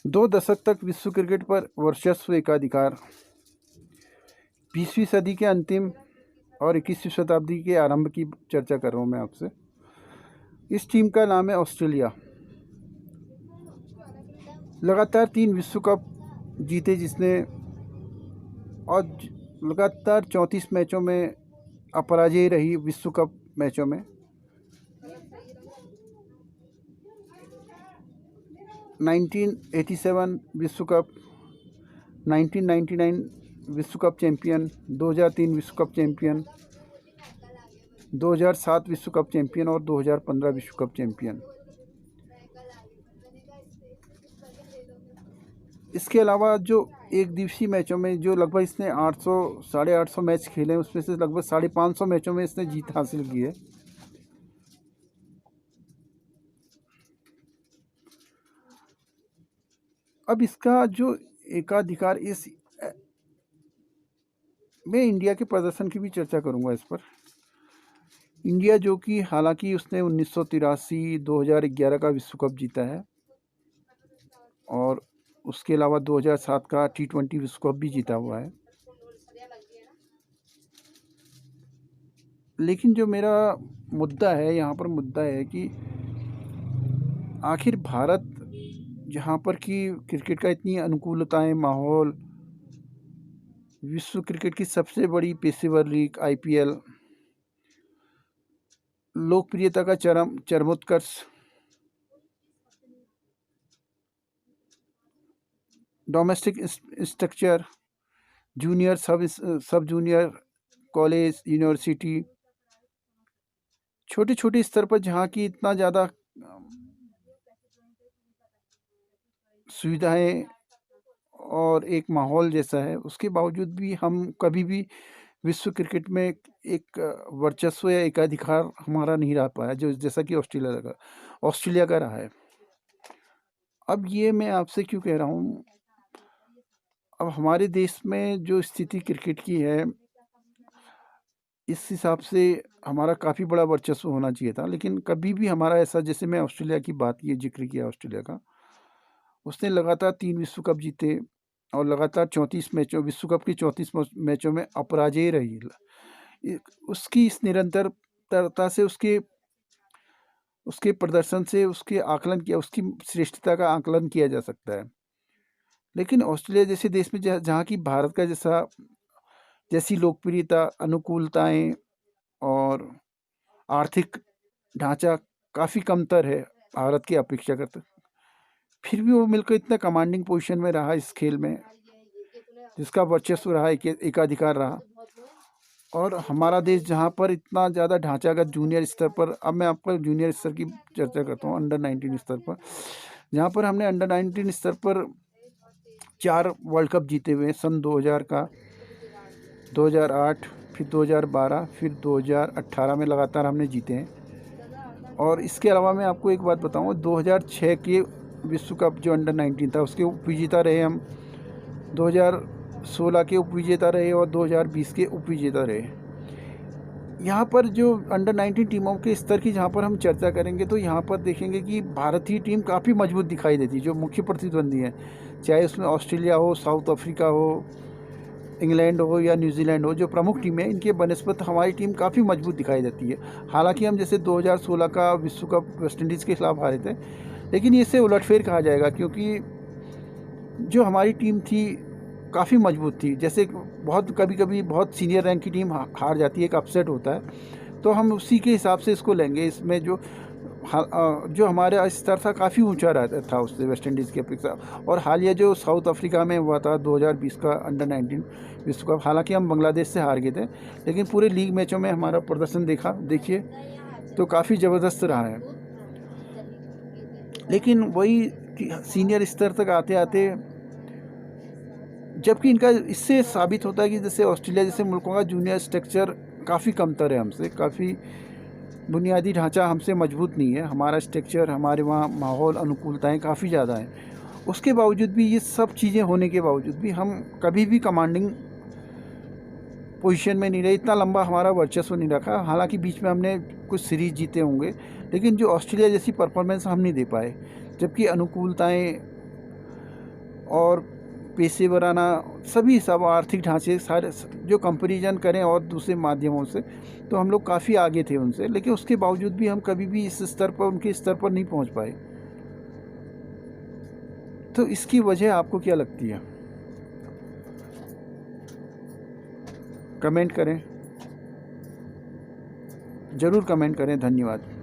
2 दशक तक विश्व क्रिकेट पर वर्चस्व एकाधिकार। 20वीं सदी के अंतिम और 21वीं शताब्दी के आरंभ की चर्चा कर रहा हूँ मैं आपसे। इस टीम का नाम है ऑस्ट्रेलिया। लगातार 3 विश्व कप जीते जिसने, और लगातार 34 मैचों में अपराजय रही विश्व कप मैचों में। 1987 विश्व कप, 1999 विश्व कप चैंपियन, 2003 विश्व कप चैंपियन, 2007 विश्व कप चैंपियन और 2015 विश्व कप चैंपियन। इसके अलावा जो एक दिवसीय मैचों में जो लगभग इसने 800-850 मैच खेले हैं, उसमें से लगभग 550 मैचों में इसने जीत हासिल की है। अब इसका जो एकाधिकार, इस मैं इंडिया के प्रदर्शन की भी चर्चा करूंगा इस पर। इंडिया जो कि हालांकि उसने 1983, 2011 का विश्व कप जीता है और उसके अलावा 2007 का T20 विश्व कप भी जीता हुआ है। लेकिन जो मेरा मुद्दा है यहाँ पर, मुद्दा है कि आखिर भारत जहाँ पर कि क्रिकेट का इतनी अनुकूलताएं, माहौल, विश्व क्रिकेट की सबसे बड़ी पेशेवर लीग IPL, लोकप्रियता का चरमोत्कर्ष, domestic structure, junior, sub junior, college, university, छोटे छोटे स्तर पर जहाँ की इतना ज़्यादा सुविधाएं और एक माहौल जैसा है, उसके बावजूद भी हम कभी भी विश्व क्रिकेट में एक वर्चस्व या एकाधिकार हमारा नहीं रह पाया, जो जैसा कि ऑस्ट्रेलिया का रहा है। अब ये मैं आपसे क्यों कह रहा हूँ, अब हमारे देश में जो स्थिति क्रिकेट की है, इस हिसाब से हमारा काफ़ी बड़ा वर्चस्व होना चाहिए था, लेकिन कभी भी हमारा ऐसा, जैसे मैं ऑस्ट्रेलिया की बात की, जिक्र किया ऑस्ट्रेलिया का, उसने लगातार 3 विश्व कप जीते और लगातार 34 मैचों, विश्व कप की 34 मैचों में अपराजय रही। उसकी इस निरंतरता से, उसके प्रदर्शन से उसके आकलन किया, उसकी श्रेष्ठता का आकलन किया जा सकता है। लेकिन ऑस्ट्रेलिया जैसे देश में जहाँ की भारत का जैसी लोकप्रियता, अनुकूलताएं और आर्थिक ढांचा काफ़ी कमतर है भारत की अपेक्षा करते, फिर भी वो मिलकर इतना कमांडिंग पोजीशन में रहा इस खेल में, जिसका वर्चस्व रहा, एकाधिकार रहा। और हमारा देश जहाँ पर इतना ज़्यादा ढांचागत जूनियर स्तर पर, अब मैं आपको जूनियर स्तर की चर्चा करता हूँ, अंडर 19 स्तर पर, जहाँ पर हमने अंडर 19 स्तर पर 4 वर्ल्ड कप जीते हुए हैं। सन 2000 का, 2008, फिर 2012, फिर 2018 में लगातार हमने जीते हैं। और इसके अलावा मैं आपको एक बात बताऊँ, 2006 के विश्व कप जो अंडर 19 था, उसके उपविजेता रहे हम, 2016 के उपविजेता रहे और 2020 के उपविजेता रहे। यहाँ पर जो अंडर 19 टीमों के स्तर की जहाँ पर हम चर्चा करेंगे, तो यहाँ पर देखेंगे कि भारतीय टीम काफ़ी मजबूत दिखाई देती है। जो मुख्य प्रतिद्वंदी हैं, चाहे उसमें ऑस्ट्रेलिया हो, साउथ अफ्रीका हो, इंग्लैंड हो या न्यूजीलैंड हो, जो प्रमुख टीमें हैं, इनके बनस्पत हमारी टीम काफ़ी मजबूत दिखाई देती है। हालांकि हम जैसे 2016 का विश्व कप वेस्ट इंडीज़ के खिलाफ हारे थे, लेकिन इसे उलटफेर कहा जाएगा, क्योंकि जो हमारी टीम थी काफ़ी मजबूत थी। जैसे कभी कभी बहुत सीनियर रैंक की टीम हार जाती है, एक अपसेट होता है, तो हम उसी के हिसाब से इसको लेंगे। इसमें जो हमारा स्तर था काफ़ी ऊंचा रहता था उससे, वेस्ट इंडीज़ की अपेक्षा। और हालिया जो साउथ अफ्रीका में हुआ था 2020 का अंडर 19 विश्व कप, हालांकि हम बांग्लादेश से हार गए थे, लेकिन पूरे लीग मैचों में हमारा प्रदर्शन देखिए तो काफ़ी ज़बरदस्त रहा है। लेकिन वही सीनियर स्तर तक आते आते, जबकि इनका इससे साबित होता है कि जैसे ऑस्ट्रेलिया जैसे मुल्कों का जूनियर स्ट्रक्चर काफ़ी कमतर है हमसे, काफ़ी बुनियादी ढांचा हमसे मजबूत नहीं है। हमारा स्ट्रक्चर, हमारे वहाँ माहौल, अनुकूलताएं काफ़ी ज़्यादा हैं। उसके बावजूद भी, ये सब चीज़ें होने के बावजूद भी, हम कभी भी कमांडिंग पोजीशन में नहीं रहे, इतना लंबा हमारा वर्चस्व नहीं रखा। हालांकि बीच में हमने कुछ सीरीज़ जीते होंगे, लेकिन जो ऑस्ट्रेलिया जैसी परफॉर्मेंस हम नहीं दे पाए। जबकि अनुकूलताएं, और पेशेवराना सभी सब आर्थिक ढांचे सारे जो कंपैरिजन करें और दूसरे माध्यमों से, तो हम लोग काफ़ी आगे थे उनसे, लेकिन उसके बावजूद भी हम कभी भी इस स्तर पर, उनके स्तर पर नहीं पहुंच पाए। तो इसकी वजह आपको क्या लगती है? कमेंट करें, ज़रूर कमेंट करें। धन्यवाद।